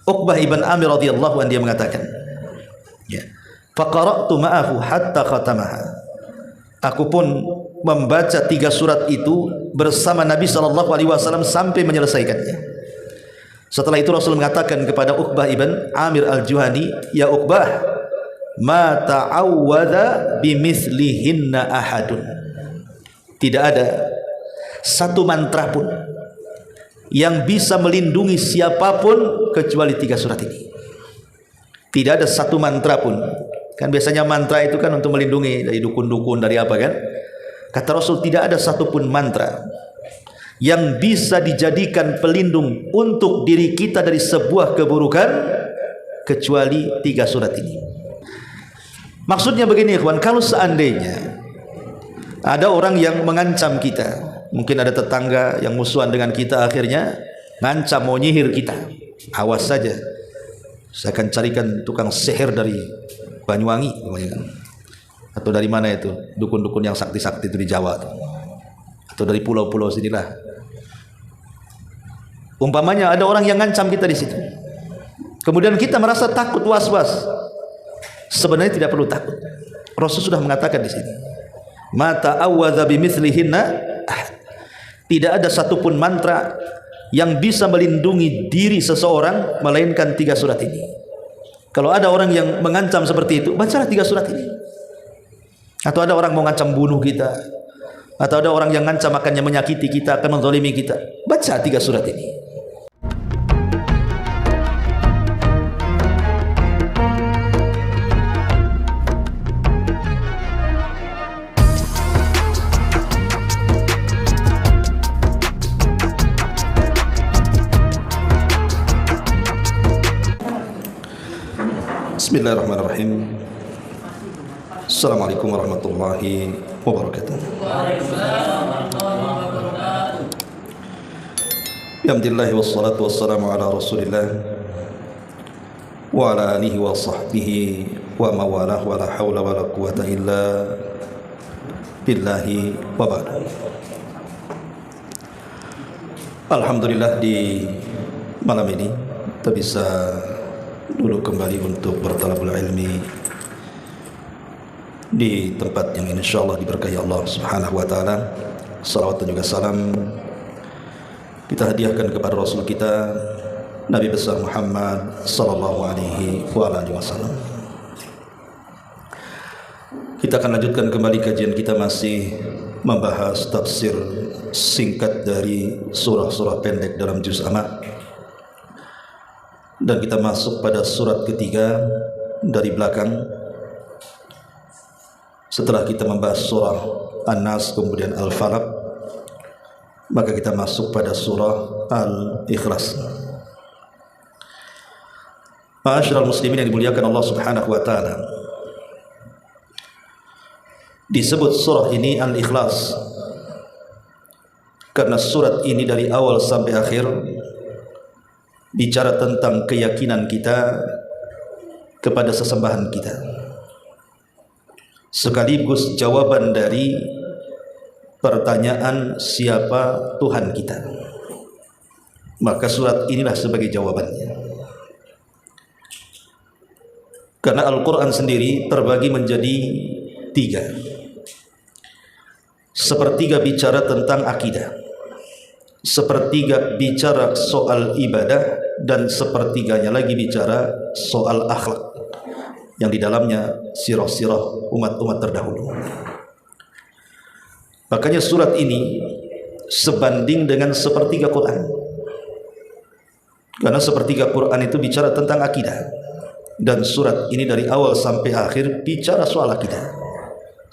Uqbah ibn Amir radhiyallahu anhu dia mengatakan, ya, faqara'tu ma'ahu hatta khatamaha. Aku pun membaca 3 surat itu bersama Nabi SAW sampai menyelesaikannya. Setelah itu Rasul mengatakan kepada Uqbah ibn Amir al-Juhani, ya Uqbah, ma ta'awwadha bimithlihinna ahadun. Tidak ada satu mantra pun yang bisa melindungi siapapun kecuali 3 surat ini. Tidak ada satu mantra pun. Kan biasanya mantra itu kan untuk melindungi dari dukun-dukun, dari apa kan? Kata Rasul, tidak ada satupun mantra yang bisa dijadikan pelindung untuk diri kita dari sebuah keburukan kecuali 3 surat ini. Maksudnya begini ikhwan, kalau seandainya ada orang yang mengancam kita, mungkin ada tetangga yang musuhan dengan kita, akhirnya ngancam mau nyihir kita, awas saja, saya akan carikan tukang sihir dari Banyuwangi, atau dari mana itu dukun-dukun yang sakti-sakti itu di Jawa, atau dari pulau-pulau sinilah. Umpamanya ada orang yang ngancam kita di situ, kemudian kita merasa takut, was-was. Sebenarnya tidak perlu takut. Rasul sudah mengatakan di sini, mata awwadza bimithlihinna, tidak ada satupun mantra yang bisa melindungi diri seseorang melainkan 3 surat ini. Kalau ada orang yang mengancam seperti itu, bacalah 3 surat ini. Atau ada orang mau ngancam bunuh kita, atau ada orang yang ngancam akan menyakiti kita, akan menzalimi kita, baca 3 surat ini. Bismillahirrahmanirrahim. Assalamualaikum warahmatullahi wabarakatuh. Alhamdulillah wassalatu wassalamu ala Rasulillah wa ala alihi wa sahbihi wa mawalah wa la hawla wa la quwata illa billahi wa ba'd. Alhamdulillah di malam ini kita bisa dulu kembali untuk bertalabul ilmi di tempat yang insyaallah diberkahi Allah Subhanahu wa taala. Salawat dan juga salam kita hadiahkan kepada Rasul kita Nabi besar Muhammad sallallahu alaihi wasallam. Kita akan lanjutkan kembali kajian kita, masih membahas tafsir singkat dari surah-surah pendek dalam juz amma. Dan kita masuk pada surat ketiga dari belakang. Setelah kita membahas surah An-Nas kemudian Al-Falaq, maka kita masuk pada surah Al-Ikhlas. Ma'asyiral muslimin yang dimuliakan Allah Subhanahu wa taala, disebut surah ini Al-Ikhlas karena surat ini dari awal sampai akhir bicara tentang keyakinan kita kepada sesembahan kita, sekaligus jawaban dari pertanyaan siapa Tuhan kita. Maka surat inilah sebagai jawabannya. Karena Al-Quran sendiri terbagi menjadi 3. Sepertiga bicara tentang akidah, sepertiga bicara soal ibadah, dan sepertiganya lagi bicara soal akhlak yang di dalamnya sirah-sirah umat-umat terdahulu. Makanya surat ini sebanding dengan sepertiga Quran, karena sepertiga Quran itu bicara tentang akidah, dan surat ini dari awal sampai akhir bicara soal akidah,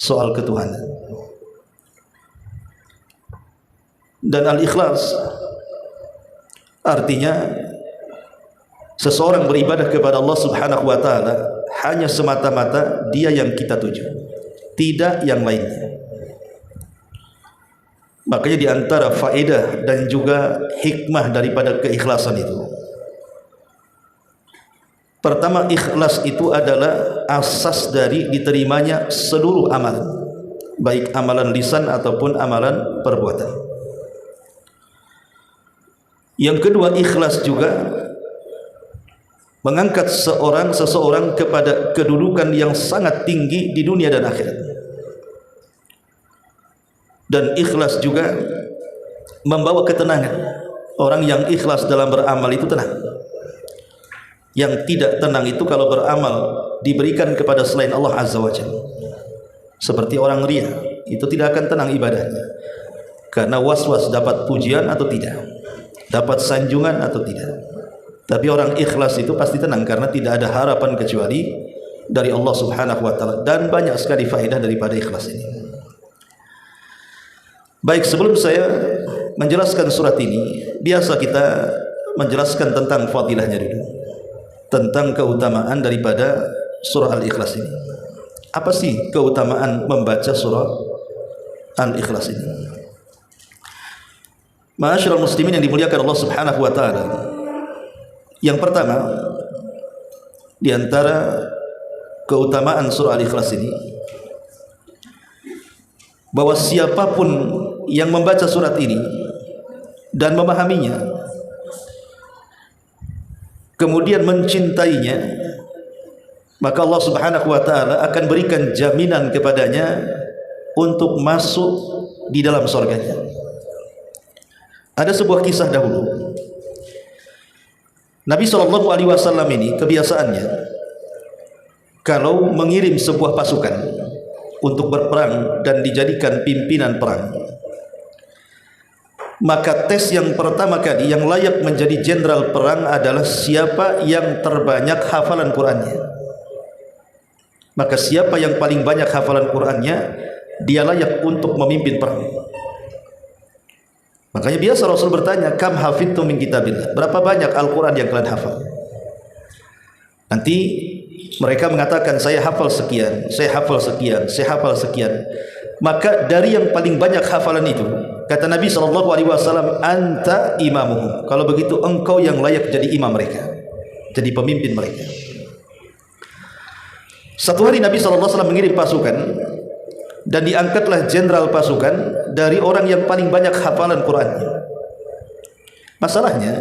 soal ketuhanan. Dan Al-Ikhlas artinya seseorang beribadah kepada Allah Subhanahu wa taala hanya semata-mata Dia yang kita tuju, tidak yang lainnya. Makanya di antara faedah dan juga hikmah daripada keikhlasan itu, pertama, ikhlas itu adalah asas dari diterimanya seluruh amalan, baik amalan lisan ataupun amalan perbuatan. Yang kedua, ikhlas juga mengangkat seseorang kepada kedudukan yang sangat tinggi di dunia dan akhirat. Dan ikhlas juga membawa ketenangan. Orang yang ikhlas dalam beramal itu tenang. Yang tidak tenang itu kalau beramal diberikan kepada selain Allah Azza wa Jalla. Seperti orang riya, itu tidak akan tenang ibadahnya. Karena was-was dapat pujian atau tidak, dapat sanjungan atau tidak. Tapi orang ikhlas itu pasti tenang karena tidak ada harapan kecuali dari Allah Subhanahu wa taala, dan banyak sekali faedah daripada ikhlas ini. Baik, sebelum saya menjelaskan surat ini, biasa kita menjelaskan tentang fadilahnya dulu, tentang keutamaan daripada surah Al-Ikhlas ini. Apa sih keutamaan membaca surah Al-Ikhlas ini? Ma'asyiral muslimin yang dimuliakan Allah Subhanahu wa taala. Yang pertama di antara keutamaan surah Al-Ikhlas ini, bahwa siapapun yang membaca surat ini dan memahaminya, kemudian mencintainya, maka Allah Subhanahu wa taala akan berikan jaminan kepadanya untuk masuk di dalam surganya. Ada sebuah kisah dahulu. Nabi SAW ini kebiasaannya kalau mengirim sebuah pasukan untuk berperang dan dijadikan pimpinan perang, maka tes yang pertama kali yang layak menjadi jenderal perang adalah siapa yang terbanyak hafalan Qur'annya. Maka siapa yang paling banyak hafalan Qur'annya, dia layak untuk memimpin perang. Makanya biasa Rasul bertanya, kam hafidtum min kitabillah, berapa banyak Al-Quran yang kalian hafal? Nanti mereka mengatakan, saya hafal sekian, saya hafal sekian, saya hafal sekian. Maka dari yang paling banyak hafalan itu, kata Nabi SAW, anta imamuhum, kalau begitu engkau yang layak jadi imam mereka, jadi pemimpin mereka. Satu hari Nabi SAW mengirim pasukan, dan diangkatlah jenderal pasukan dari orang yang paling banyak hafalan Qur'annya. Masalahnya,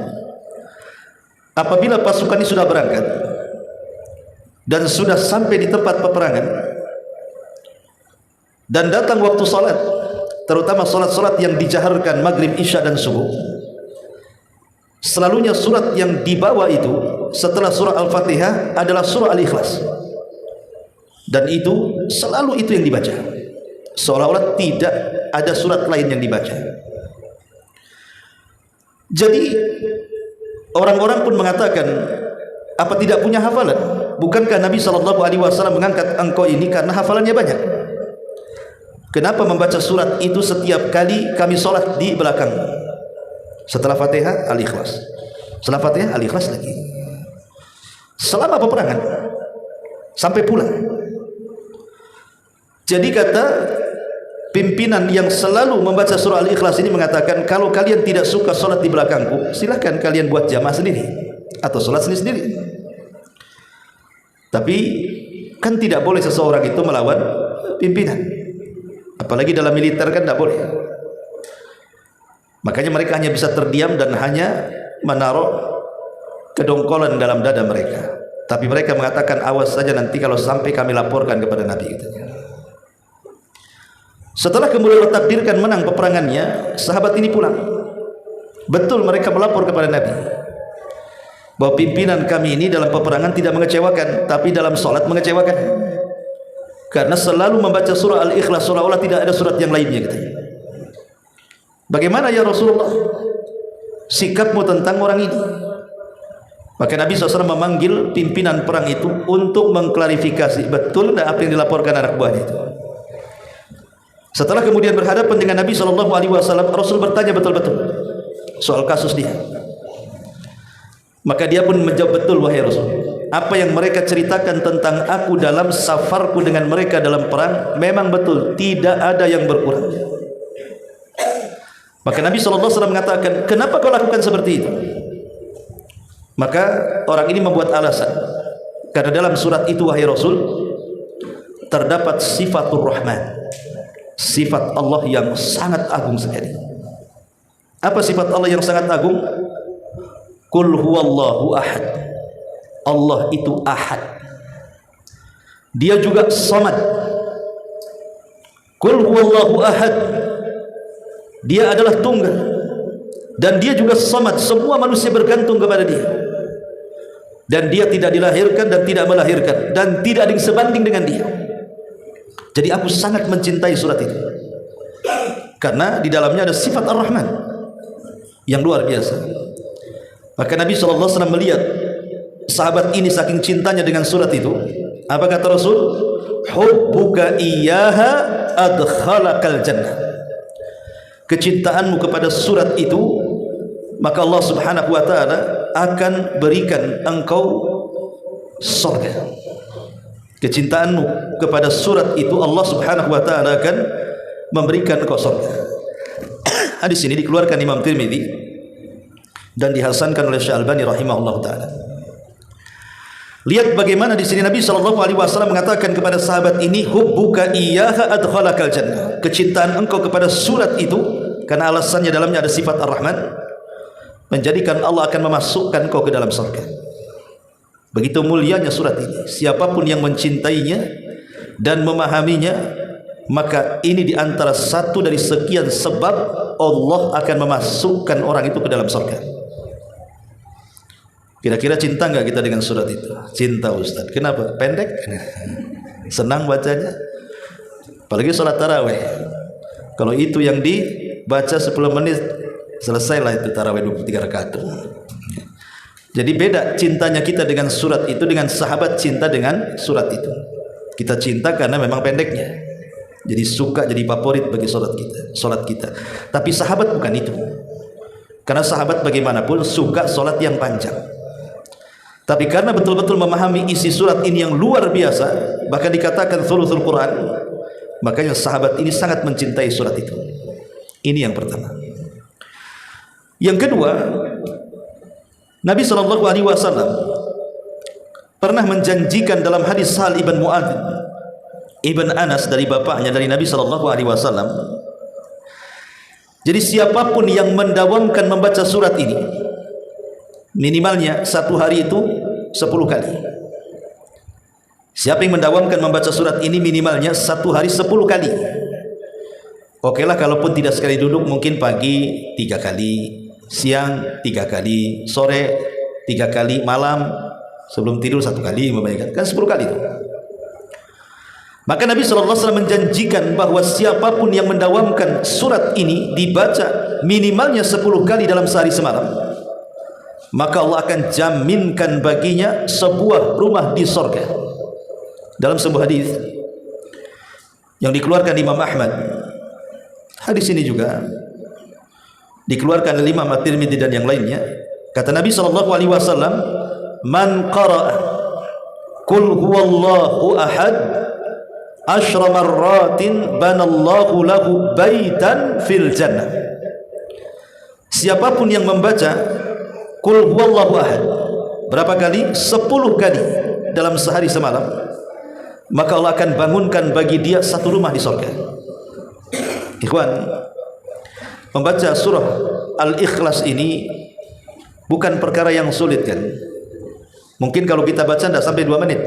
apabila pasukan ini sudah berangkat dan sudah sampai di tempat peperangan dan datang waktu salat, terutama salat-salat yang dijaharkan maghrib, isya dan subuh, selalunya surat yang dibawa itu setelah surah Al-Fatihah adalah surah Al-Ikhlas, dan itu selalu itu yang dibaca, seolah-olah tidak ada surat lain yang dibaca. Jadi orang-orang pun mengatakan, apa tidak punya hafalan? Bukankah Nabi SAW mengangkat engkau ini karena hafalannya banyak? Kenapa membaca surat itu setiap kali kami sholat di belakang? Setelah Fatihah Al-Ikhlas, setelah Fatihah Al-Ikhlas lagi, selama peperangan sampai pulang. Jadi kata pimpinan yang selalu membaca surah Al-Ikhlas ini mengatakan, kalau kalian tidak suka sholat di belakangku, silahkan kalian buat jamaah sendiri atau sholat sendiri-sendiri. Tapi kan tidak boleh seseorang itu melawan pimpinan, apalagi dalam militer kan tidak boleh. Makanya mereka hanya bisa terdiam dan hanya menaruh kedongkolan dalam dada mereka. Tapi mereka mengatakan, awas saja nanti kalau sampai kami laporkan kepada Nabi gitu. Setelah kemudian ditakdirkan menang peperangannya, sahabat ini pulang. Betul mereka melapor kepada Nabi bahwa pimpinan kami ini dalam peperangan tidak mengecewakan, tapi dalam sholat mengecewakan, karena selalu membaca surah Al-Ikhlas seolah-olah tidak ada surat yang lainnya gitu. Bagaimana ya Rasulullah sikapmu tentang orang ini? Maka Nabi SAW memanggil pimpinan perang itu untuk mengklarifikasi betul dan apa yang dilaporkan anak buahnya itu. Setelah kemudian berhadapan dengan Nabi SAW, Rasul bertanya betul-betul soal kasus dia. Maka dia pun menjawab, betul wahai Rasul, apa yang mereka ceritakan tentang aku dalam safarku dengan mereka dalam perang memang betul, tidak ada yang berkurang. Maka Nabi SAW mengatakan, kenapa kau lakukan seperti itu? Maka orang ini membuat alasan, karena dalam surat itu wahai Rasul terdapat sifatur Rahman, sifat Allah yang sangat agung sekali. Apa sifat Allah yang sangat agung? Qul huwallahu ahad, Allah itu ahad. Dia juga samad. Qul huwallahu ahad. Dia adalah tunggal. Dan dia juga samad. Semua manusia bergantung kepada dia. Dan dia tidak dilahirkan dan tidak melahirkan. Dan tidak ada yang sebanding dengan dia. Jadi aku sangat mencintai surat itu. Karena di dalamnya ada sifat Ar-Rahman yang luar biasa. Maka Nabi SAW melihat sahabat ini saking cintanya dengan surat itu. Apa kata Rasul? Hubbuka iyyaha adkhalakal jannah. Kecintaanmu kepada surat itu, maka Allah Subhanahu wa taala akan berikan engkau surga. Kecintaanmu kepada surat itu, Allah Subhanahu wa taala akan memberikan engkau surga. Hadis ini dikeluarkan Imam Tirmidzi dan dihasankan oleh Syekh Albani rahimahullah taala. Lihat bagaimana di sini Nabi SAW mengatakan kepada sahabat ini, hubbuka iyyaha adkhalakal jannah. Kecintaan engkau kepada surat itu, karena alasannya dalamnya ada sifat Ar-Rahman, menjadikan Allah akan memasukkan engkau ke dalam surga. Begitu mulianya surat ini. Siapapun yang mencintainya dan memahaminya, maka ini diantara satu dari sekian sebab Allah akan memasukkan orang itu ke dalam surga. Kira-kira cinta enggak kita dengan surat itu? Cinta Ustaz. Kenapa? Pendek? Senang bacanya. Apalagi sholat tarawih. Kalau itu yang dibaca 10 menit, selesailah itu tarawih 23 rakaat. Jadi beda cintanya kita dengan surat itu dengan sahabat cinta dengan surat itu. Kita cinta karena memang pendeknya. Jadi suka, jadi favorit bagi sholat kita. Tapi sahabat bukan itu. Karena sahabat bagaimanapun suka sholat yang panjang. Tapi karena betul-betul memahami isi surat ini yang luar biasa, bahkan dikatakan thuluthul Quran, makanya sahabat ini sangat mencintai surat itu. Ini yang pertama. Yang kedua, Nabi SAW pernah menjanjikan dalam hadis Sahal ibn Mu'adz ibn Anas dari bapaknya, dari Nabi SAW. Jadi siapapun yang mendawamkan membaca surat ini, minimalnya satu hari itu 10 kali. Siapa yang mendawamkan membaca surat ini minimalnya satu hari 10 kali. Oke lah, kalaupun tidak sekali duduk, mungkin pagi 3 kali, siang 3 kali, sore 3 kali, malam sebelum tidur 1 kali, kan 10 kali itu. Maka Nabi SAW menjanjikan bahwa siapapun yang mendawamkan surat ini dibaca minimalnya 10 kali dalam sehari semalam, maka Allah akan jaminkan baginya sebuah rumah di surga. Dalam sebuah hadis yang dikeluarkan Imam Ahmad, hadis ini juga dikeluarkan oleh Imam At-Tirmidzi dan yang lainnya, kata Nabi SAW, man qara'a qul huwallahu ahad 10 marratin banallahu lahu baitan fil jannah. Siapapun yang membaca Qul huwallahu ahad berapa kali? 10 kali dalam sehari semalam, maka Allah akan bangunkan bagi dia satu rumah di surga. Ikhwan, membaca surah Al-Ikhlas ini bukan perkara yang sulit kan? Mungkin kalau kita baca tidak sampai 2 menit.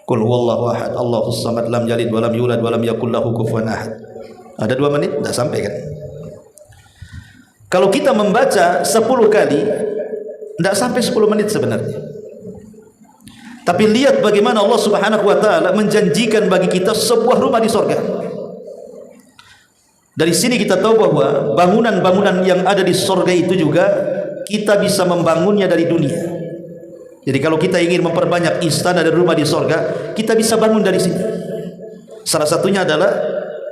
Qul huwallahu ahad Allahus samad lam yalid walam yulad walam yakul lahu kufuwan ahad. Ada 2 menit? Tidak sampai kan? Kalau kita membaca 10 kali, tidak sampai 10 menit sebenarnya. Tapi lihat bagaimana Allah Subhanahu wa taala menjanjikan bagi kita sebuah rumah di surga. Dari sini kita tahu bahwa bangunan-bangunan yang ada di surga itu juga kita bisa membangunnya dari dunia. Jadi kalau kita ingin memperbanyak istana dan rumah di surga, kita bisa bangun dari sini. Salah satunya adalah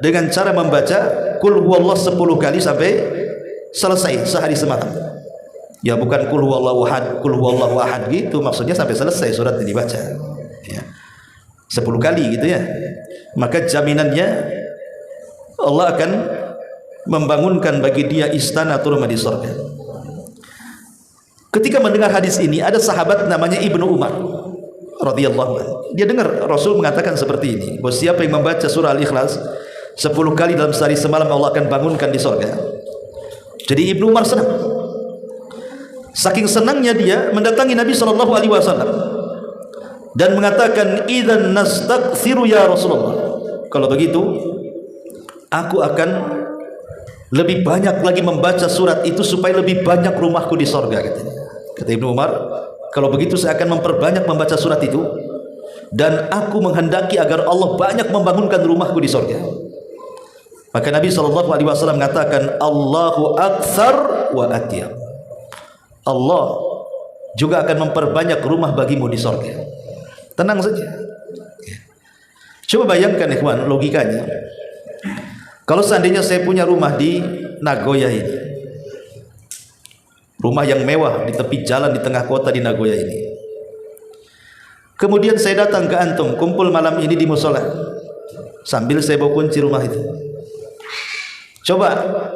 dengan cara membaca Qul huwallahu 10 kali sampai selesai sehari semalam. Ya bukan Qul huwallahu ahad gitu, maksudnya sampai selesai surat yang dibaca ya. 10 kali gitu ya. Maka jaminannya Allah akan membangunkan bagi dia istana atau rumah di surga. Ketika mendengar hadis ini, ada sahabat namanya Ibnu Umar radhiyallahu anhu. Dia dengar Rasul mengatakan seperti ini, bahwa siapa yang membaca surah Al-Ikhlas 10 kali dalam sehari semalam, Allah akan bangunkan di surga. Jadi Ibnu Umar senang. Saking senangnya dia mendatangi Nabi sallallahu alaihi wasallam dan mengatakan, "Idzan nastaghfiru ya Rasulullah." Kalau begitu, aku akan lebih banyak lagi membaca surat itu supaya lebih banyak rumahku di sorga, katanya. Kata Ibnu Umar, kalau begitu saya akan memperbanyak membaca surat itu dan aku menghendaki agar Allah banyak membangunkan rumahku di sorga. Maka Nabi SAW mengatakan, Allahu aktsar wa atyab. Allah juga akan memperbanyak rumah bagimu di sorga. Tenang saja. Coba bayangkan ikhwan, logikanya. Kalau seandainya saya punya rumah di Nagoya ini, rumah yang mewah di tepi jalan di tengah kota di Nagoya ini, kemudian saya datang ke antum, kumpul malam ini di musola, sambil saya bawa kunci rumah itu. Coba,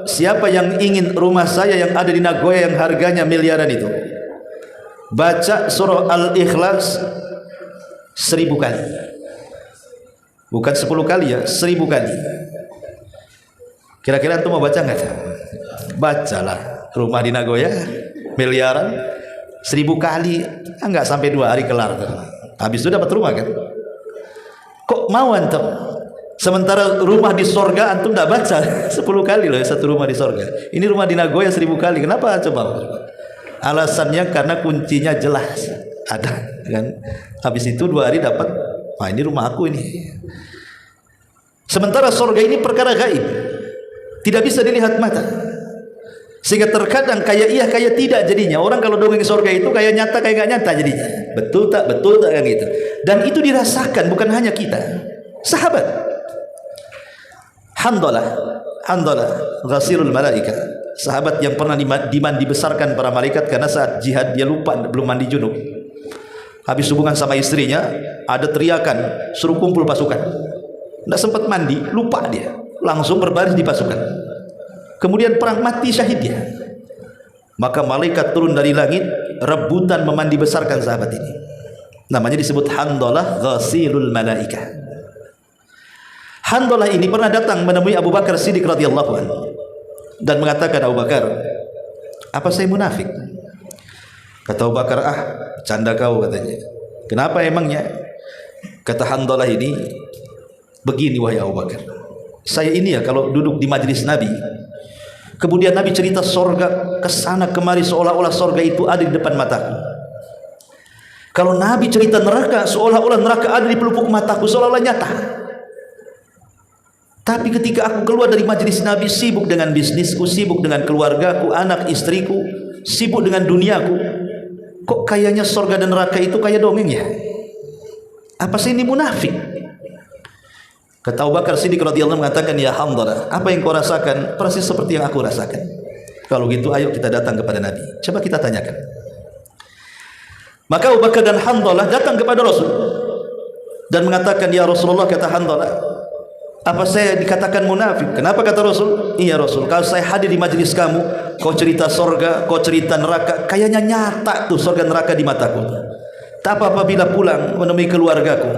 siapa yang ingin rumah saya yang ada di Nagoya yang harganya miliaran itu, baca surah Al-Ikhlas 1000 kali, bukan 10 kali ya, 1000 kali. Kira-kira antum mau baca nggak? Bacalah. Rumah di Nagoya miliaran 1000 kali, nggak sampai 2 hari kelar. Habis itu dapat rumah kan? Kok mau antum? Sementara rumah di sorga antum tidak baca 10 kali loh, satu rumah di sorga. Ini rumah di Nagoya 1000 kali. Kenapa coba? Alasannya karena kuncinya jelas ada kan. Habis itu 2 hari dapat. Wah, ini rumah aku ini. Sementara sorga ini perkara gaib, tidak bisa dilihat mata, sehingga terkadang kayak iya kayak tidak jadinya. Orang kalau dongeng sorga itu kayak nyata kayak gak nyata jadinya. Betul tak kan gitu. Dan itu dirasakan bukan hanya kita, sahabat. Handalah ghasirul malaika, sahabat yang pernah dibesarkan para malaikat karena saat jihad dia lupa belum mandi junub. Habis hubungan sama istrinya, ada teriakan suruh kumpul pasukan, tidak sempat mandi, lupa dia, langsung berbaris di pasukan. Kemudian perang, mati syahid dia. Maka malaikat turun dari langit rebutan memandi besarkan sahabat ini. Namanya disebut Handalah ghasilul malaika. Handalah ini pernah datang menemui Abu Bakar Siddiq radhiyallahu anhu dan mengatakan, Abu Bakar, apa saya munafik? Kata Abu Bakar, canda kau, katanya. Kenapa emangnya? Kata Handalah ini, begini wahai Abu Bakar, saya ini ya kalau duduk di majelis Nabi, kemudian Nabi cerita sorga kesana kemari seolah-olah sorga itu ada di depan mataku. Kalau Nabi cerita neraka seolah-olah neraka ada di pelupuk mataku, seolah-olah nyata. Tapi ketika aku keluar dari majelis Nabi, sibuk dengan bisnisku, sibuk dengan keluargaku, anak istriku, sibuk dengan duniaku, kok kayaknya sorga dan neraka itu kayak dongeng ya? Apa sih ini munafik? Kata Abu Bakar Siddiq radhiyallahu mengatakan, ya Handalah, apa yang kau rasakan persis seperti yang aku rasakan. Kalau gitu ayo kita datang kepada Nabi, coba kita tanyakan. Maka Abu Bakar dan Handalah datang kepada Rasul dan mengatakan, ya Rasulullah, kata Handalah, apa saya dikatakan munafik? Kenapa? Kata Rasul, iya Rasul, kalau saya hadir di majelis kamu, kau cerita sorga, kau cerita neraka, kayaknya nyata tuh sorga neraka di mataku. Tapi apabila pulang menemui keluargaku,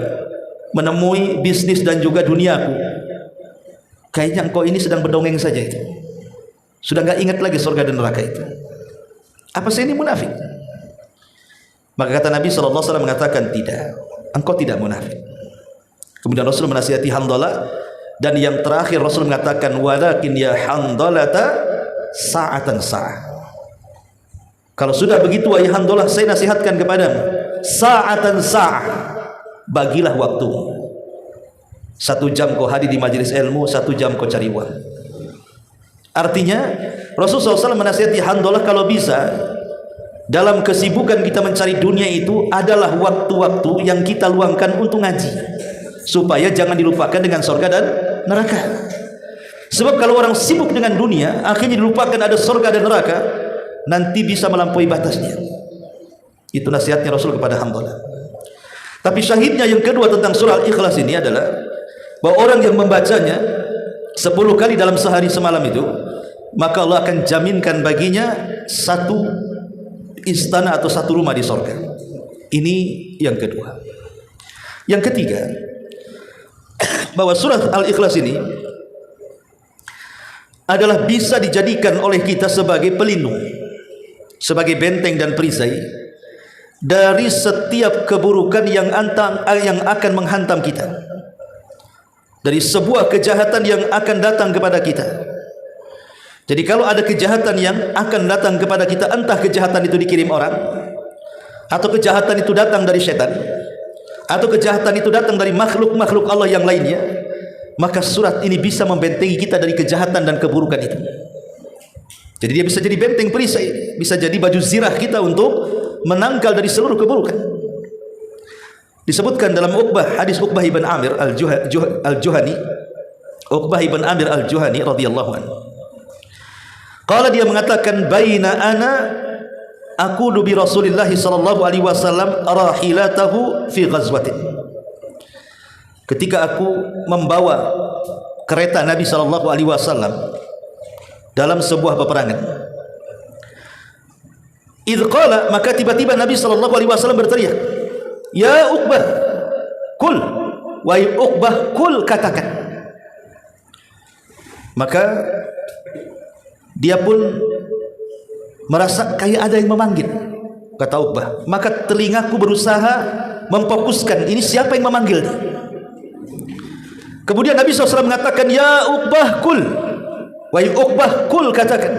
menemui bisnis dan juga duniaku, kayaknya engkau ini sedang berdongeng saja itu. Sudah enggak ingat lagi surga dan neraka itu. Apa saya ini munafik? Maka kata Nabi SAW mengatakan, tidak, engkau tidak munafik. Kemudian Rasul menasihati Handalah, dan yang terakhir Rasul mengatakan, walakin ya Handalata sa'atan sa'ah. Kalau sudah begitu wahai Handalah, saya nasihatkan kepadamu, sa'atan sa'ah, bagilah waktu. 1 jam kau hadir di majelis ilmu, 1 jam kau cari uang. Artinya Rasulullah SAW menasihati Handalah, kalau bisa dalam kesibukan kita mencari dunia itu adalah waktu-waktu yang kita luangkan untuk ngaji, supaya jangan dilupakan dengan surga dan neraka. Sebab kalau orang sibuk dengan dunia, akhirnya dilupakan ada surga dan neraka, nanti bisa melampaui batasnya. Itu nasihatnya Rasul kepada Handalah. Tapi syahidnya yang kedua tentang surah Al-Ikhlas ini adalah bahwa orang yang membacanya 10 kali dalam sehari semalam itu, maka Allah akan jaminkan baginya 1 istana atau 1 rumah di surga. Ini yang kedua. Yang ketiga, bahwa surah Al-Ikhlas ini adalah bisa dijadikan oleh kita sebagai pelindung. sebagai benteng dan perisai dari setiap keburukan yang akan menghantam kita, dari sebuah kejahatan yang akan datang kepada kita. Jadi kalau ada kejahatan yang akan datang kepada kita, entah kejahatan itu dikirim orang, atau kejahatan itu datang dari setan, atau kejahatan itu datang dari makhluk-makhluk Allah yang lainnya, maka surat ini bisa membentengi kita dari kejahatan dan keburukan itu. Jadi dia bisa jadi benteng perisai, bisa jadi baju zirah kita untuk menangkal dari seluruh keburukan. Disebutkan dalam hadis Uqbah ibn Amir al-Juhani, Uqbah ibn Amir al-Juhani radhiyallahu anhu. Qala, dia mengatakan, baina ana aqulu bi Rasulillah sallallahu alaihi wasallam rahilatahu fi ghazwatin. Ketika aku membawa kereta Nabi sallallahu alaihi wasallam dalam sebuah peperangan. Idz qala, maka tiba-tiba Nabi sallallahu alaihi wasallam berteriak, "Ya Uqbah, kul." Wahai Uqbah, kul, katakan. Maka dia pun merasa kayak ada yang memanggil, kata Uqbah. Maka telingaku berusaha memfokuskan, ini siapa yang memanggil. Kemudian Nabi SAW mengatakan, "Ya Uqbah, kul." Wahai Uqbah, kul, katakan.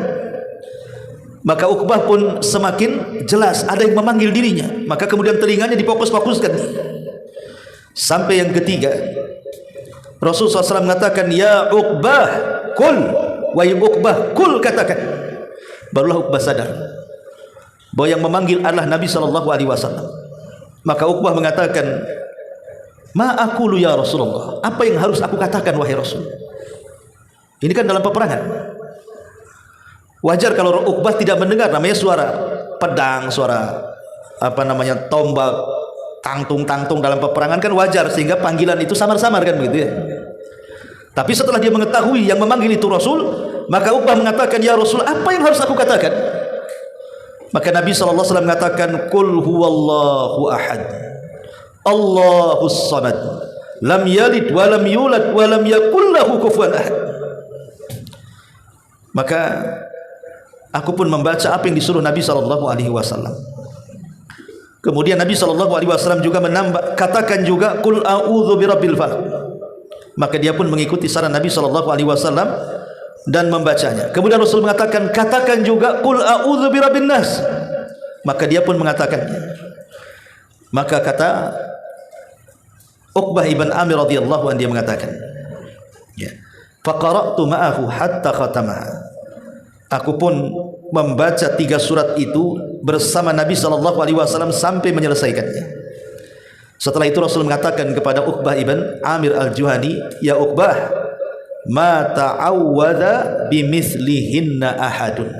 Maka Uqbah pun semakin jelas ada yang memanggil dirinya. Maka kemudian telinganya difokus-fokuskan. Sampai yang ketiga, Rasulullah SAW mengatakan, "Ya Uqbah, kul." Wahai Uqbah, kul, katakan. Barulah Uqbah sadar bahwa yang memanggil adalah Nabi SAW. Maka Uqbah mengatakan, "Ma aqulu ya Rasulullah." Apa yang harus aku katakan wahai Rasul? Ini kan dalam peperangan. Wajar kalau Uqbah tidak mendengar, namanya suara pedang, suara tombak, tangtung-tangtung dalam peperangan kan wajar, sehingga panggilan itu samar-samar kan begitu ya. Tapi setelah dia mengetahui yang memanggil itu Rasul, maka Uqbah mengatakan, "Ya Rasul, apa yang harus aku katakan?" Maka Nabi SAW mengatakan, "Qul huwallahu ahad, Allahus samad, lam yalid wa lam yulad wa lam yakul lahu kufuwan ahad." Maka aku pun membaca apa yang disuruh Nabi SAW. Kemudian Nabi SAW juga menambah, katakan juga, "Qul a'udzu birabbil falaq." Maka dia pun mengikuti saran Nabi SAW dan membacanya. Kemudian Rasul mengatakan, katakan juga, "Qul a'udzu birabbin nas." Maka dia pun mengatakannya. Maka kata Uqbah ibn Amir radhiyallahu anhu, dia mengatakan, ya, faqara'tu ma'ahu hatta khatamaha. Aku pun membaca 3 surat itu bersama Nabi SAW sampai menyelesaikannya. Setelah itu Rasul mengatakan kepada Uqbah ibn Amir al-Juhani, "Ya Uqbah, ma ta'awwadha bimithlihinna ahadun."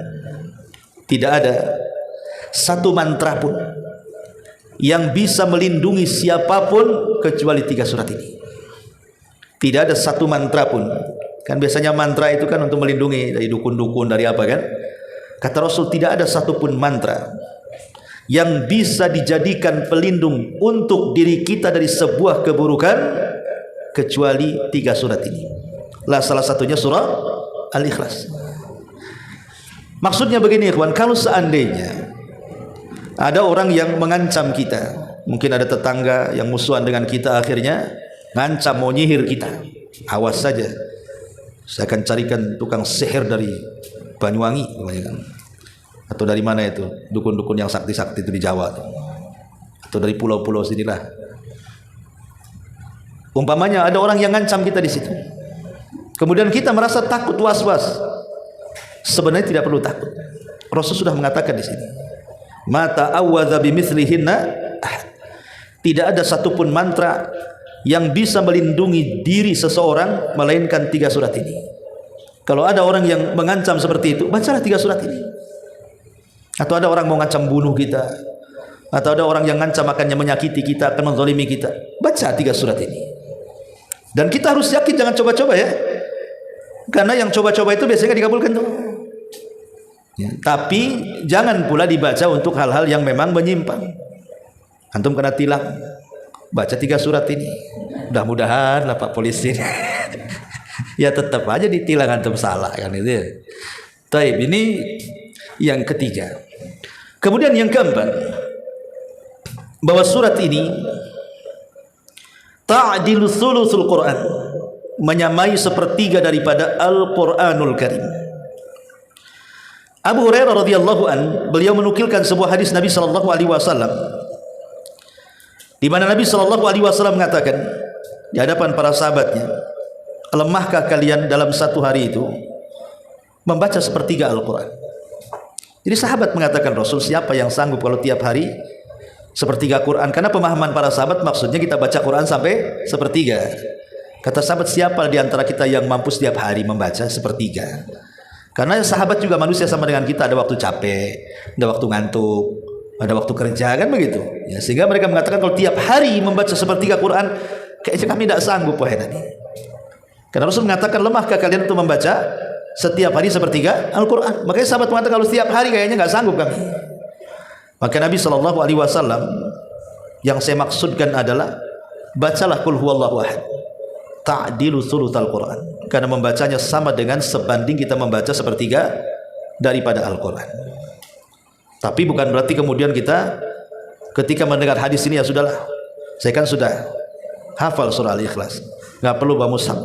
Tidak ada satu mantra pun yang bisa melindungi siapapun kecuali 3 surat ini. Tidak ada satu mantra pun. Kan biasanya mantra itu kan untuk melindungi dari dukun-dukun, dari apa kan? Kata Rasul, tidak ada satupun mantra yang bisa dijadikan pelindung untuk diri kita dari sebuah keburukan kecuali 3 surat ini. Lah salah satunya surah Al-Ikhlas. Maksudnya begini ikhwan, kalau seandainya ada orang yang mengancam kita, mungkin ada tetangga yang musuhan dengan kita, akhirnya ngancam mau nyihir kita, awas saja, saya akan carikan tukang sihir dari Banyuwangi, atau dari mana itu, dukun-dukun yang sakti-sakti itu di Jawa, atau dari pulau-pulau sinilah. Umpamanya ada orang yang ngancam kita di situ, kemudian kita merasa takut, was-was. Sebenarnya tidak perlu takut. Rasul sudah mengatakan di sini, "Mata awwadza bimithlihinna." Tidak ada satupun mantra yang bisa melindungi diri seseorang melainkan 3 surat ini. Kalau ada orang yang mengancam seperti itu, bacalah 3 surat ini. Atau ada orang mau ngancam bunuh kita, atau ada orang yang ngancam akan menyakiti kita, akan menzalimi kita, baca 3 surat ini. Dan kita harus yakin, jangan coba-coba ya, karena yang coba-coba itu biasanya dikabulkan tuh ya. Tapi jangan pula dibaca untuk hal-hal yang memang menyimpang. Antum kena tilang, baca 3 surat ini, mudah-mudahan lah Pak polisi ya tetap aja ditilang, antum salah kan itu ya. Taib, ini yang ketiga. Kemudian yang keempat, bahwa surat ini ta'dilu thuluthul Quran, menyamai sepertiga daripada Al-Quranul Karim. Abu Hurairah radhiyallahu an, beliau menukilkan sebuah hadis Nabi sallallahu alaihi wasallam, di mana Nabi sallallahu alaihi wasallam mengatakan di hadapan para sahabatnya, lemahkah kalian dalam satu hari itu membaca sepertiga Al-Quran? Jadi sahabat mengatakan, Rasul, siapa yang sanggup kalau tiap hari sepertiga Quran? Karena pemahaman para sahabat maksudnya kita baca Quran sampai sepertiga. Kata sahabat, siapa di antara kita yang mampu setiap hari membaca sepertiga? Karena sahabat juga manusia sama dengan kita, ada waktu capek, ada waktu ngantuk, ada waktu kerja, kan begitu ya. Sehingga mereka mengatakan kalau tiap hari membaca sepertiga Quran, kayaknya kami tidak sanggup wahai Nabi. Karena Rasul mengatakan, lemahkah kalian untuk membaca setiap hari sepertiga Al-Quran? Makanya sahabat mengatakan kalau setiap hari kayaknya nggak sanggup kami. Maka Nabi sallallahu alaihi wasallam, yang saya maksudkan adalah bacalah qul huwallahu ahad, ta'dilu thulutsal Quran, karena membacanya sama dengan sebanding kita membaca sepertiga daripada Al-Quran. Tapi bukan berarti kemudian kita ketika mendengar hadis ini, ya sudahlah, saya kan sudah hafal surah Al-Ikhlas, nggak perlu bawa mushaf,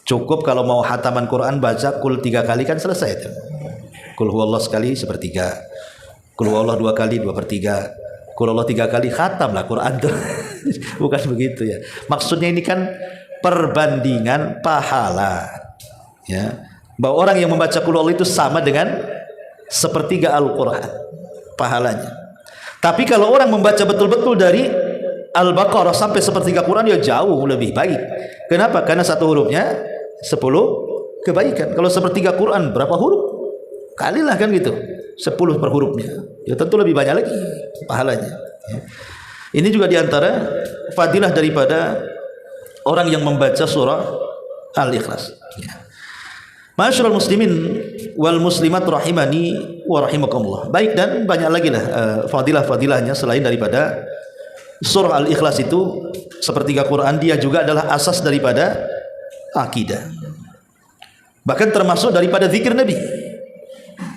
cukup kalau mau hataman Quran baca kul 3 kali kan selesai itu. Kul huwallah sekali sepertiga, kul huwallah 2 kali 2/3, kul huwallah 3 kali, khatamlah Quran tuh. Bukan begitu ya. Maksudnya ini kan perbandingan pahala ya, bahwa orang yang membaca kul huwallah itu sama dengan sepertiga Al-Quran pahalanya. Tapi kalau orang membaca betul-betul dari Al-Baqarah sampai sepertiga Quran, ya jauh lebih baik. Kenapa? Karena satu hurufnya 10 kebaikan. Kalau sepertiga Quran berapa huruf? Kalilah kan gitu, 10 per hurufnya, ya tentu lebih banyak lagi pahalanya ya. Ini juga diantara fadilah daripada orang yang membaca surah Al-Ikhlas ya. Ma'asyiral muslimin wal muslimat rahimani wa rahimakumullah. Baik, dan banyak lagi lah fadilah-fadilahnya selain daripada surah Al-Ikhlas itu. Sepertiga Quran dia juga adalah asas daripada akidah, bahkan termasuk daripada zikir Nabi.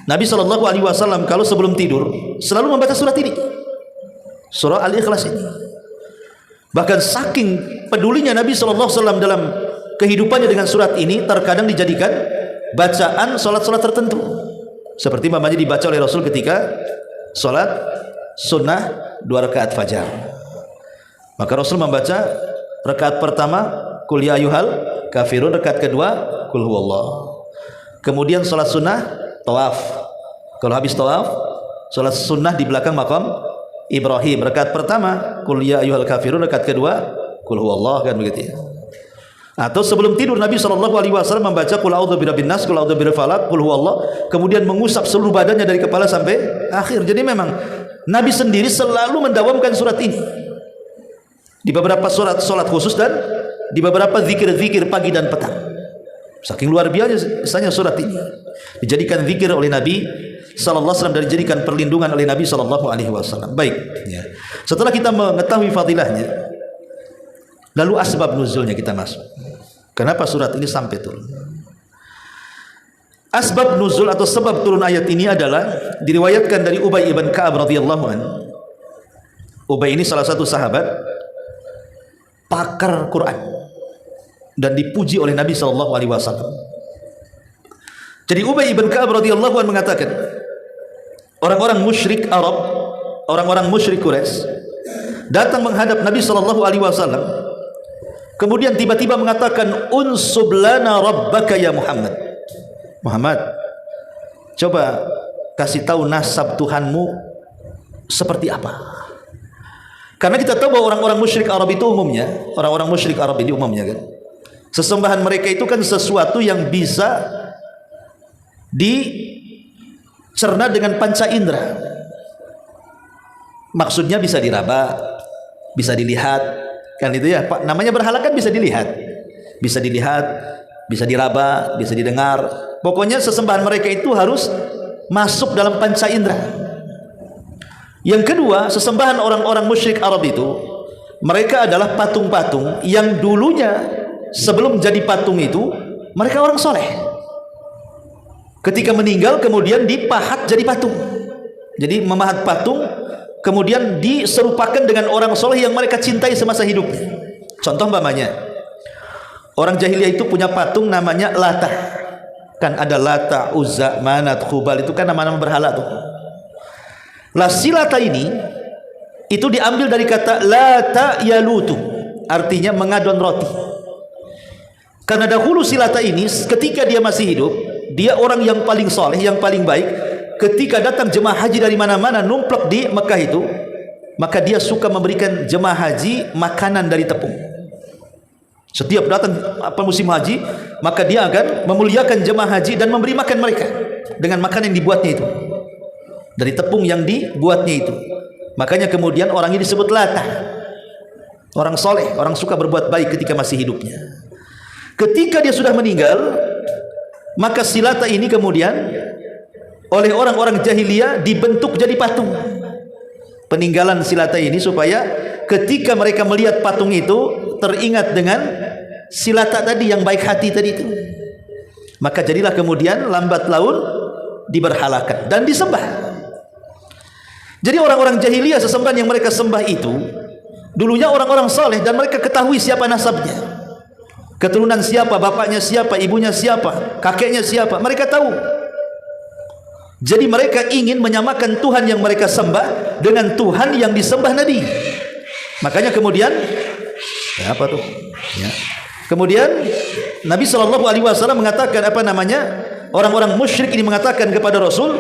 Nabi SAW kalau sebelum tidur selalu membaca surat ini, surah Al-Ikhlas ini. Bahkan saking pedulinya Nabi SAW dalam kehidupannya dengan surat ini, terkadang dijadikan bacaan solat-solat tertentu, seperti mamanya dibaca oleh Rasul ketika solat sunnah 2 rakaat fajar. Maka Rasul membaca rakaat pertama qul ya ayyuhal kafirun, rakaat kedua qul huwallah. Kemudian salat sunnah tawaf, kalau habis tawaf salat sunnah di belakang makam Ibrahim, rakaat pertama qul ya ayyuhal kafirun, rakaat kedua qul huwallah, kan begitu ya. Atau sebelum tidur Nabi SAW membaca qul a'udzu birabbin nas, qul a'udzu birabbil falaq, qul huwallah, kemudian mengusap seluruh badannya dari kepala sampai akhir. Jadi memang Nabi sendiri selalu mendawamkan surat ini di beberapa solat khusus dan di beberapa zikir-zikir pagi dan petang. Saking luar biasanya surat ini dijadikan zikir oleh Nabi sallallahu alaihi wasallam dan dijadikan perlindungan oleh Nabi sallallahu alaihi wasallam. Baik ya. Setelah kita mengetahui fadilahnya, lalu asbab nuzulnya kita masuk. Kenapa surat ini sampai turun? Asbab nuzul atau sebab turun ayat ini adalah diriwayatkan dari Ubay ibn Ka'ab radhiyallahu anhu. Ubay ini salah satu sahabat pakar Quran dan dipuji oleh Nabi SAW. Jadi Ubay ibn Ka'ab radhiyallahu anhu mengatakan, orang-orang musyrik Arab, orang-orang musyrik Quraisy datang menghadap Nabi SAW, kemudian tiba-tiba mengatakan, unsub lana rabbaka ya Muhammad. Muhammad, coba kasih tahu nasab Tuhanmu seperti apa. Karena kita tahu bahwa orang-orang musyrik Arab itu umumnya, orang-orang musyrik Arab ini umumnya kan, sesembahan mereka itu kan sesuatu yang bisa dicerna dengan panca indera. Maksudnya bisa diraba, bisa dilihat, kan itu ya. Namanya berhala kan bisa dilihat, bisa diraba, bisa didengar. Pokoknya sesembahan mereka itu harus masuk dalam panca indera. Yang kedua, sesembahan orang-orang musyrik Arab itu, mereka adalah patung-patung yang dulunya sebelum jadi patung itu mereka orang soleh. Ketika meninggal kemudian dipahat jadi patung. Jadi memahat patung kemudian diserupakan dengan orang soleh yang mereka cintai semasa hidupnya. Contoh umpamanya, orang jahiliyah itu punya patung namanya Lata. Kan ada Lata, Uzza, Manat, Khubal, itu kan nama-nama berhala tuh. Lah si Lata ini itu diambil dari kata Lata yalutu, artinya mengadon roti. Karena dahulu si Lata ini ketika dia masih hidup, dia orang yang paling soleh, yang paling baik. Ketika datang jemaah haji dari mana-mana numplek di Mekah itu, maka dia suka memberikan jemaah haji makanan dari tepung. Setiap datang musim haji, maka dia akan memuliakan jemaah haji dan memberi makan mereka dengan makanan yang dibuatnya itu, dari tepung yang dibuatnya itu. Makanya kemudian orang ini disebut Lata, orang soleh, orang suka berbuat baik ketika masih hidupnya. Ketika dia sudah meninggal, maka si Lata ini kemudian oleh orang-orang jahiliyah dibentuk jadi patung. Peninggalan si Lata ini supaya ketika mereka melihat patung itu teringat dengan si Lata tadi yang baik hati tadi itu. Maka jadilah kemudian lambat laun diberhalakan dan disembah. Jadi orang-orang jahiliyah sesembahan yang mereka sembah itu dulunya orang-orang saleh dan mereka ketahui siapa nasabnya. Keturunan siapa, bapaknya siapa, ibunya siapa, kakeknya siapa, mereka tahu. Jadi mereka ingin menyamakan Tuhan yang mereka sembah dengan Tuhan yang disembah Nabi. Makanya kemudian ya apa tuh? Ya. Kemudian Nabi SAW mengatakan apa namanya? Orang-orang musyrik ini mengatakan kepada Rasul,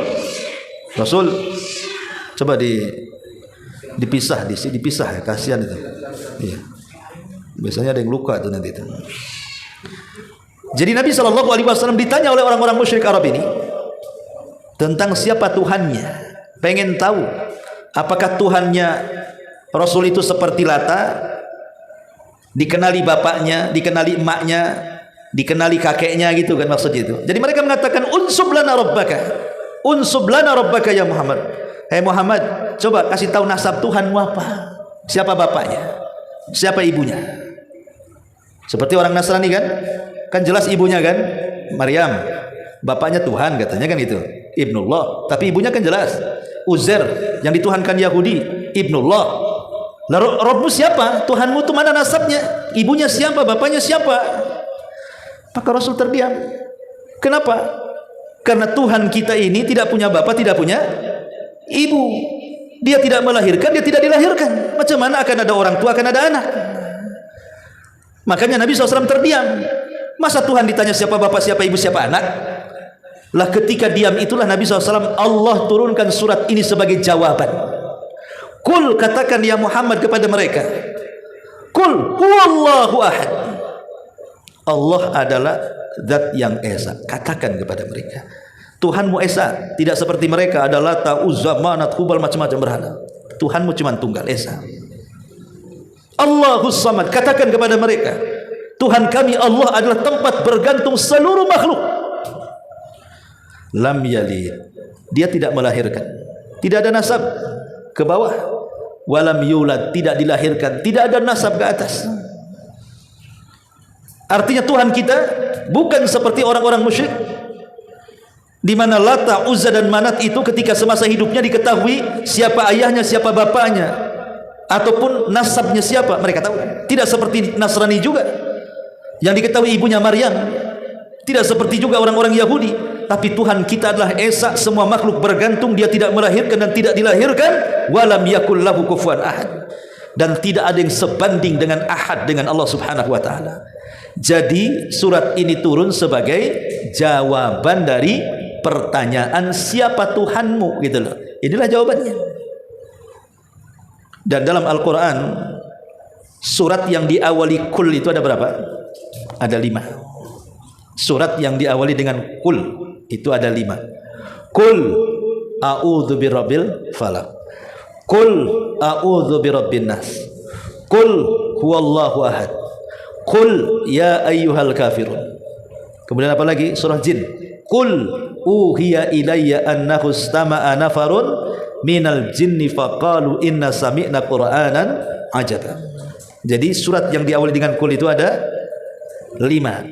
Rasul, coba dipisah di sini, dipisah ya, kasihan itu. Iya. Biasanya ada yang luka tuh nanti itu. Jadi Nabi SAW ditanya oleh orang-orang musyrik Arab ini tentang siapa Tuhannya. Pengen tahu apakah Tuhannya Rasul itu seperti Lata, dikenali bapaknya, dikenali emaknya, dikenali kakeknya gitu kan maksudnya itu. Jadi mereka mengatakan unsub lana rabbaka ya Muhammad. Hai Muhammad, coba kasih tahu nasab Tuhanmu apa? Siapa bapaknya? Siapa ibunya? Seperti orang Nasrani kan? Kan jelas ibunya kan? Maryam. Bapaknya Tuhan katanya kan itu. Ibnullah. Tapi ibunya kan jelas. Uzair yang dituhankan Yahudi. Ibnullah. Lalu Rabbmu siapa? Tuhanmu itu mana nasabnya? Ibunya siapa? Bapaknya siapa? Maka Rasul terdiam. Kenapa? Karena Tuhan kita ini tidak punya bapak, tidak punya ibu. Dia tidak melahirkan, dia tidak dilahirkan. Macam mana akan ada orang tua, akan ada anak? Makanya Nabi SAW terdiam. Masa Tuhan ditanya siapa bapak, siapa ibu, siapa anak? Lah ketika diam itulah Nabi SAW, Allah turunkan surat ini sebagai jawaban. Kul, katakan ya Muhammad kepada mereka, Kul huwallahu ahad. Allah adalah zat yang esa. Katakan kepada mereka, Tuhanmu esa, tidak seperti mereka ada Lata, Uzza, Manat, Khubal, macam-macam berhala. Tuhanmu cuma tunggal, esa. Allahus Samad, katakan kepada mereka, Tuhan kami Allah adalah tempat bergantung seluruh makhluk. Lam yalid, dia tidak melahirkan, tidak ada nasab ke bawah. Walam yulad, tidak dilahirkan, tidak ada nasab ke atas. Artinya Tuhan kita bukan seperti orang-orang musyrik, di mana Lata, Uzza dan Manat itu ketika semasa hidupnya diketahui siapa ayahnya, siapa bapaknya, ataupun nasabnya siapa, mereka tahu. Tidak seperti Nasrani juga yang diketahui ibunya Maryam, tidak seperti juga orang-orang Yahudi. Tapi Tuhan kita adalah esa, semua makhluk bergantung, dia tidak melahirkan dan tidak dilahirkan. Walam yakul lahu kufuwan ahad, dan tidak ada yang sebanding dengan ahad, dengan Allah Subhanahu wa taala. Jadi surat ini turun sebagai jawaban dari pertanyaan siapa Tuhanmu gitu loh. Inilah jawabannya. Dan dalam Al-Quran surat yang diawali kul itu ada berapa? Ada 5. Surat yang diawali dengan kul itu ada 5. Kul a'udzu birabbil falaq, kul a'udzu birabbin nas, kul huwallahu ahad, kul ya ayyuhal kafirun. Kemudian apa lagi? Surah Jin, kul uhiya ilayya annahu istama'a nafarun minal jinni faqalu inna sami'na qur'anan ajaba. Jadi surat yang diawali dengan kul itu ada 5.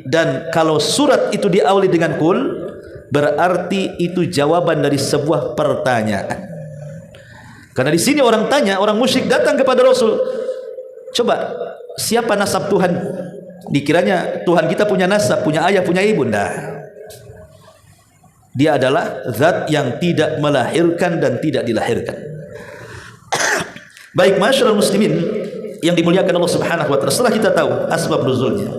Dan kalau surat itu diawali dengan kul, berarti itu jawaban dari sebuah pertanyaan. Karena di sini orang tanya, orang musyrik datang kepada Rasul, coba siapa nasab Tuhan? Dikiranya Tuhan kita punya nasab, punya ayah, punya ibu. Nah, dia adalah zat yang tidak melahirkan dan tidak dilahirkan. Baik, masyarakat muslimin yang dimuliakan Allah Subhanahu wa taala, setelah kita tahu asbab nuzulnya,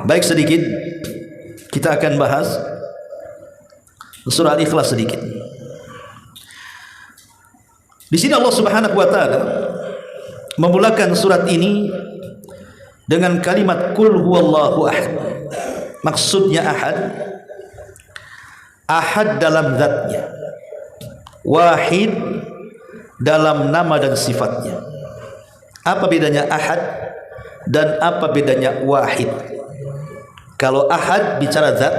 baik sedikit kita akan bahas surah Al-Ikhlas sedikit. Di sini Allah Subhanahu wa taala memulakan surat ini dengan kalimat qul huwallahu ahad. Maksudnya ahad, ahad dalam zatnya, wahid dalam nama dan sifatnya. Apa bedanya ahad dan apa bedanya wahid? Kalau ahad bicara zat,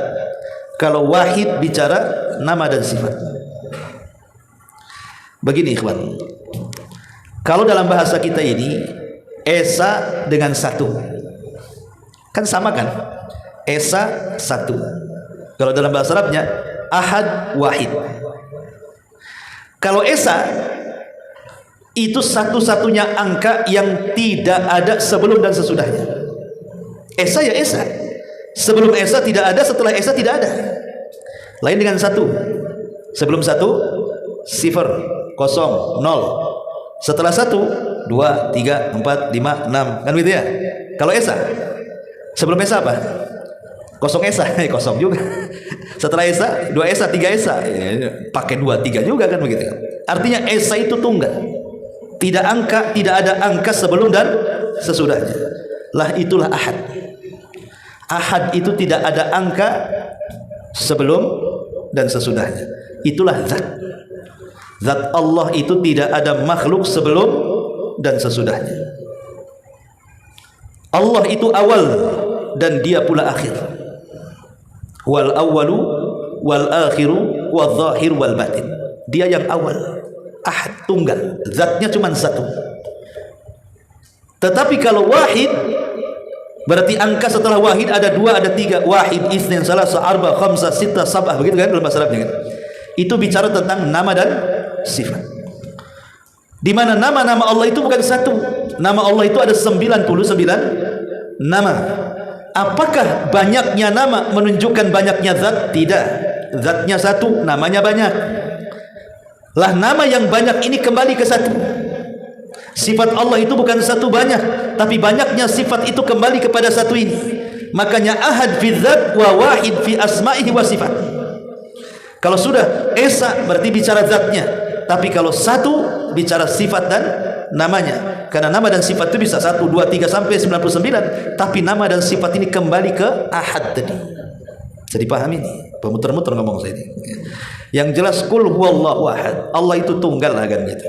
kalau wahid bicara nama dan sifat. Begini ikhwan, kalau dalam bahasa kita ini esa dengan satu kan sama kan? Esa satu. Kalau dalam bahasa Arabnya ahad wahid. Kalau esa itu satu-satunya angka yang tidak ada sebelum dan sesudahnya. Esa ya esa. Sebelum esa tidak ada, setelah esa tidak ada. Lain dengan satu. Sebelum satu sifar, kosong, nol. Setelah satu, 2, 3, 4, 5, 6. Kan gitu ya? Kalau esa. Sebelum esa apa? Kosong esa. Kosong juga. Setelah esa, 2 esa, 3 esa. Pakai 2, 3 juga kan begitu. Artinya esa itu tunggal. Tidak ada angka sebelum dan sesudahnya. Lah itulah ahad. Ahad itu tidak ada angka sebelum dan sesudahnya. Itulah zat. Zat Allah itu tidak ada makhluk sebelum dan sesudahnya. Allah itu awal dan dia pula akhir. Wal awwalu wal akhiru wal zahir wal batin. Dia yang awal, ahad, tunggal, zatnya cuma satu. Tetapi kalau wahid, berarti angka setelah wahid ada 2, ada 3. Wahid, itsnain, salasa, arba, khamsa, sitta, sab'ah. Begitu kan dalam bahasa Arabnya kan? Itu bicara tentang nama dan sifat. Di mana nama-nama Allah itu bukan satu. Nama Allah itu ada 99 nama. Apakah banyaknya nama menunjukkan banyaknya zat? Tidak. Zatnya satu, namanya banyak. Lah nama yang banyak ini kembali ke satu. Sifat Allah itu bukan satu banyak, tapi banyaknya sifat itu kembali kepada satu ini. Makanya ahad fi dzat wa wahid fi asma'ihi wa sifat. Kalau sudah esa berarti bicara zatnya, tapi kalau satu bicara sifat dan namanya. Karena nama dan sifat itu bisa 1, 2, 3 sampai 99, tapi nama dan sifat ini kembali ke ahad tadi. Jadi paham ini? Pemuter-muter ngomong saya ini. Yang jelas qul huwallahu ahad. Allah itu tunggal lah kan gitu.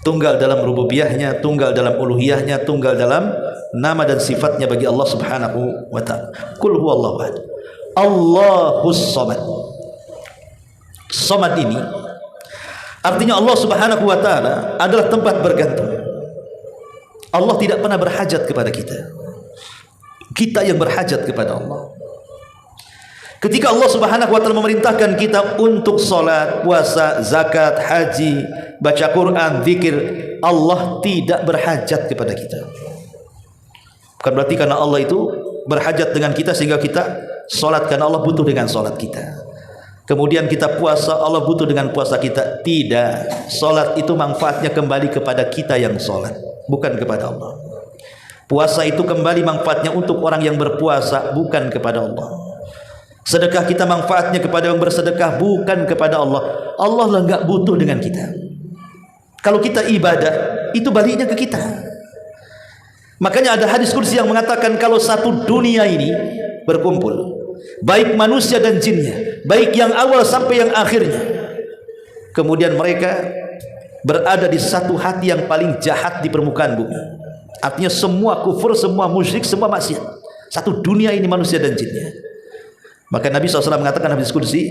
Tunggal dalam rububiyahnya, tunggal dalam uluhiyahnya, tunggal dalam nama dan sifatnya bagi Allah Subhanahu wa ta'ala. Qul huwallahu ahad. Allahus samad. Samad ini artinya Allah Subhanahu wa ta'ala adalah tempat bergantung. Allah tidak pernah berhajat kepada kita. Kita yang berhajat kepada Allah. Ketika Allah Subhanahu wa ta'ala memerintahkan kita untuk salat, puasa, zakat, haji, baca Quran, zikir, Allah tidak berhajat kepada kita. Bukan berarti karena Allah itu berhajat dengan kita sehingga kita salat, karena Allah butuh dengan salat kita. Kemudian kita puasa, Allah butuh dengan puasa kita. Tidak. Salat itu manfaatnya kembali kepada kita yang salat, bukan kepada Allah. Puasa itu kembali manfaatnya untuk orang yang berpuasa, bukan kepada Allah. Sedekah kita manfaatnya kepada yang bersedekah, bukan kepada Allah. Allah lah enggak butuh dengan kita. Kalau kita ibadah, itu baliknya ke kita. Makanya ada hadis kursi yang mengatakan kalau satu dunia ini berkumpul, baik manusia dan jinnya, baik yang awal sampai yang akhirnya, kemudian mereka berada di satu hati yang paling jahat di permukaan bumi. Artinya semua kufur, semua musyrik, semua maksiat. Satu dunia ini manusia dan jinnya. Maka Nabi SAW mengatakan hadis kursi,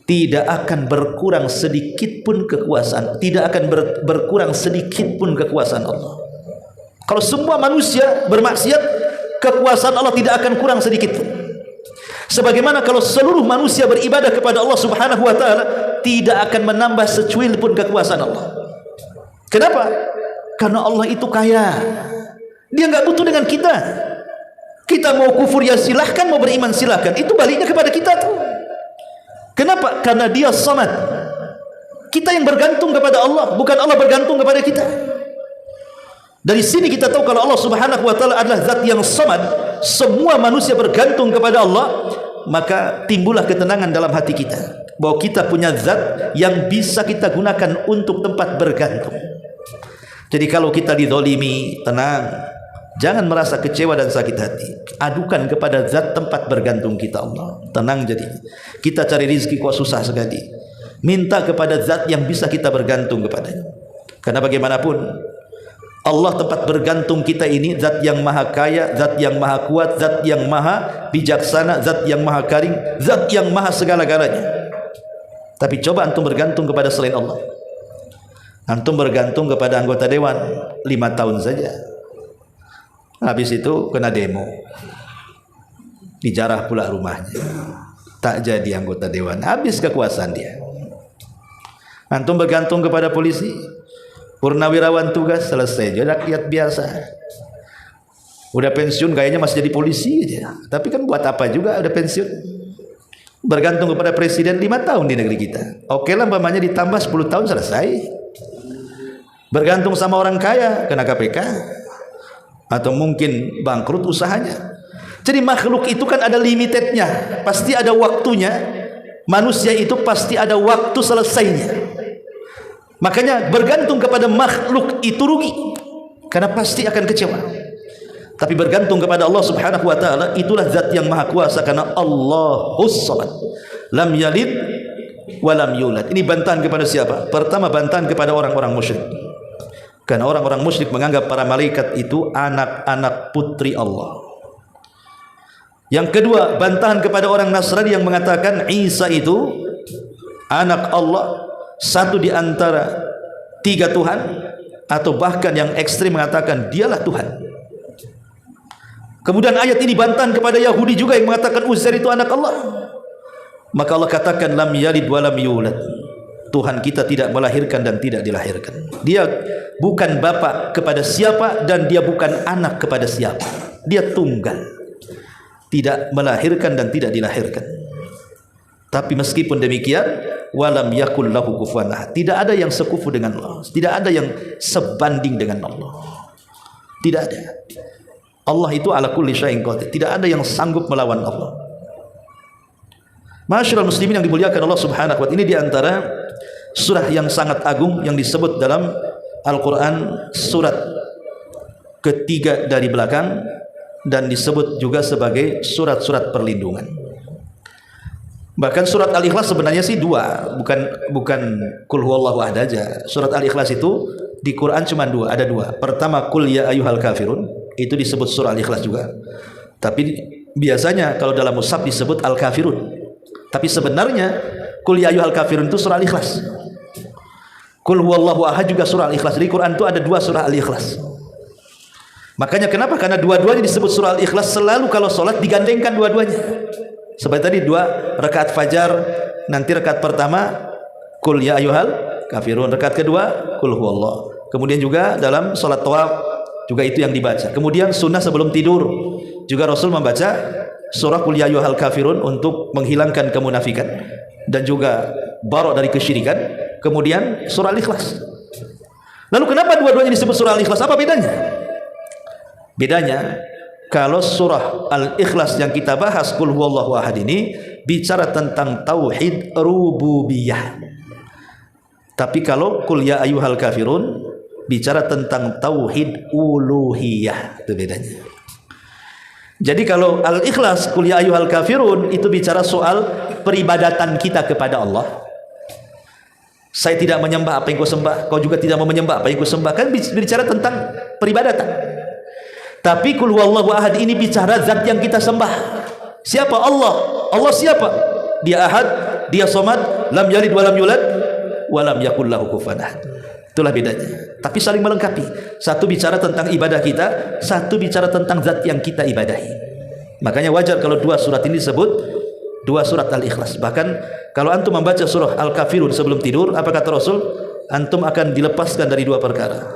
tidak akan berkurang sedikit pun kekuasaan, tidak akan berkurang sedikit pun kekuasaan Allah. Kalau semua manusia bermaksiat, kekuasaan Allah tidak akan kurang sedikit pun. Sebagaimana kalau seluruh manusia beribadah kepada Allah Subhanahu wa ta'ala, tidak akan menambah secuil pun kekuasaan Allah. Kenapa? Karena Allah itu kaya. Dia nggak butuh dengan kita. Kita mau kufur ya silahkan, mau beriman silahkan. Itu baliknya kepada kita tuh. Kenapa? Karena dia samad. Kita yang bergantung kepada Allah, bukan Allah bergantung kepada kita. Dari sini kita tahu kalau Allah Subhanahu wa taala adalah zat yang samad, semua manusia bergantung kepada Allah, maka timbullah ketenangan dalam hati kita bahwa kita punya zat yang bisa kita gunakan untuk tempat bergantung. Jadi kalau kita dizalimi, tenang, jangan merasa kecewa dan sakit hati. Adukan kepada zat tempat bergantung kita, Allah. Tenang jadi. Kita cari rezeki kok susah sekali. Minta kepada zat yang bisa kita bergantung kepadanya. Karena bagaimanapun Allah tempat bergantung kita ini zat yang maha kaya, zat yang maha kuat, zat yang maha bijaksana, zat yang maha karim, zat yang maha segala-galanya. Tapi coba antum bergantung kepada selain Allah. Antum bergantung kepada anggota dewan 5 tahun saja. Habis itu kena demo. Dijarah pula rumahnya. Tak jadi anggota dewan, habis kekuasaan dia. Antum bergantung kepada polisi, purnawirawan tugas, selesai jadi rakyat biasa. Udah pensiun kayaknya masih jadi polisi aja. Tapi kan buat apa juga udah pensiun. Bergantung kepada presiden 5 tahun di negeri kita. Oke lah umpamanya ditambah 10 tahun selesai. Bergantung sama orang kaya kena KPK. Atau mungkin bangkrut usahanya. Jadi makhluk itu kan ada limitednya. Pasti ada waktunya. Manusia itu pasti ada waktu selesainya. Makanya bergantung kepada makhluk itu rugi, karena pasti akan kecewa. Tapi bergantung kepada Allah Subhanahu wa taala, itulah zat yang maha kuasa, karena Allahus Samad, lam yalid wa lam yulad. Ini bantahan kepada siapa? Pertama, bantahan kepada orang-orang musyrik. Karena orang-orang musyrik menganggap para malaikat itu anak-anak putri Allah. Yang kedua, bantahan kepada orang Nasrani yang mengatakan Isa itu anak Allah, satu di antara 3 Tuhan, atau bahkan yang ekstrim mengatakan dialah Tuhan. Kemudian ayat ini bantahan kepada Yahudi juga yang mengatakan Uzair itu anak Allah. Maka Allah katakan lam yalid wa lam yulad. Tuhan kita tidak melahirkan dan tidak dilahirkan. Dia bukan bapak kepada siapa dan dia bukan anak kepada siapa. Dia tunggal, tidak melahirkan dan tidak dilahirkan. Tapi meskipun demikian, walam yakul lahu kufuwan ahad. Tidak ada yang sekufu dengan Allah. Tidak ada yang sebanding dengan Allah. Tidak ada. Allah itu ala kulli syai'in qadir. Tidak ada yang sanggup melawan Allah. Ma'asyiral muslimin yang dimuliakan Allah Subhanahu wa taala, ini di antara surah yang sangat agung yang disebut dalam Al-Qur'an surat ketiga dari belakang, dan disebut juga sebagai surat-surat perlindungan. Bahkan surat Al-Ikhlas sebenarnya sih 2, bukan Qul huwallahu ahad aja. Surat Al-Ikhlas itu di Quran cuma 2, ada 2. Pertama Qul ya ayyuhal kafirun, itu disebut surah Al-Ikhlas juga. Tapi biasanya kalau dalam mushaf disebut Al-Kafirun. Tapi sebenarnya Qul ya ayyuhal kafirun itu surah Al-Ikhlas. Qul huwallahu ahad juga surah Al-Ikhlas. Di Quran itu ada 2 surah Al-Ikhlas. Makanya kenapa? Karena dua-duanya disebut surah Al-Ikhlas. Selalu kalau sholat digandengkan dua-duanya. Seperti tadi 2 rakaat fajar, nanti rakaat pertama Qul ya ayyuhal kafirun, rakaat kedua Qul huwallah. Kemudian juga dalam sholat tawaf juga itu yang dibaca. Kemudian sunnah sebelum tidur juga Rasul membaca surah Qul ya ayyuhal kafirun untuk menghilangkan kemunafikan dan juga barok dari kesyirikan. Kemudian surah Al-Ikhlas. Lalu kenapa dua-duanya disebut surah Al-Ikhlas? Apa bedanya? Bedanya, kalau surah Al-Ikhlas yang kita bahas Qul huwallahu ahad ini bicara tentang tauhid rububiyah. Tapi kalau Qul ya ayyuhal kafirun bicara tentang tauhid uluhiyah. Itu bedanya. Jadi kalau Al-Ikhlas Qul ya ayyuhal kafirun itu bicara soal peribadatan kita kepada Allah. Saya tidak menyembah apa yang kau sembah, kau juga tidak mau menyembah apa yang kau sembah. Kan bicara tentang peribadatan. Tapi Qul huwallahu ahad ini bicara zat yang kita sembah. Siapa? Allah. Allah siapa? Dia ahad, dia somad, lam yalid wa lam yulad wa lam yakul lahu kufuwan ahad. Itulah bedanya. Tapi saling melengkapi. Satu bicara tentang ibadah kita, satu bicara tentang zat yang kita ibadahi. Makanya wajar kalau 2 surat ini disebut 2 surat Al-Ikhlas. Bahkan kalau antum membaca surah Al-Kafirun sebelum tidur, apa kata Rasul? antum akan dilepaskan dari dua perkara.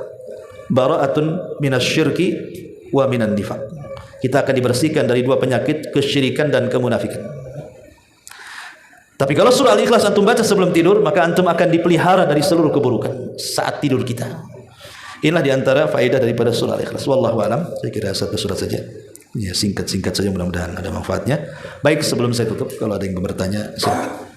Bara'atun minasyirki wa minan nifaq. Kita akan dibersihkan dari dua penyakit, kesyirikan dan kemunafikan. Tapi kalau surah Al-Ikhlas antum baca sebelum tidur, maka antum akan dipelihara dari seluruh keburukan saat tidur kita. Inilah diantara faedah daripada surah Al-Ikhlas. Wallahu a'lam. Saya kira satu surat saja. Ya, singkat-singkat saja, mudah-mudahan ada manfaatnya. Baik, sebelum saya tutup, kalau ada yang bertanya, silakan.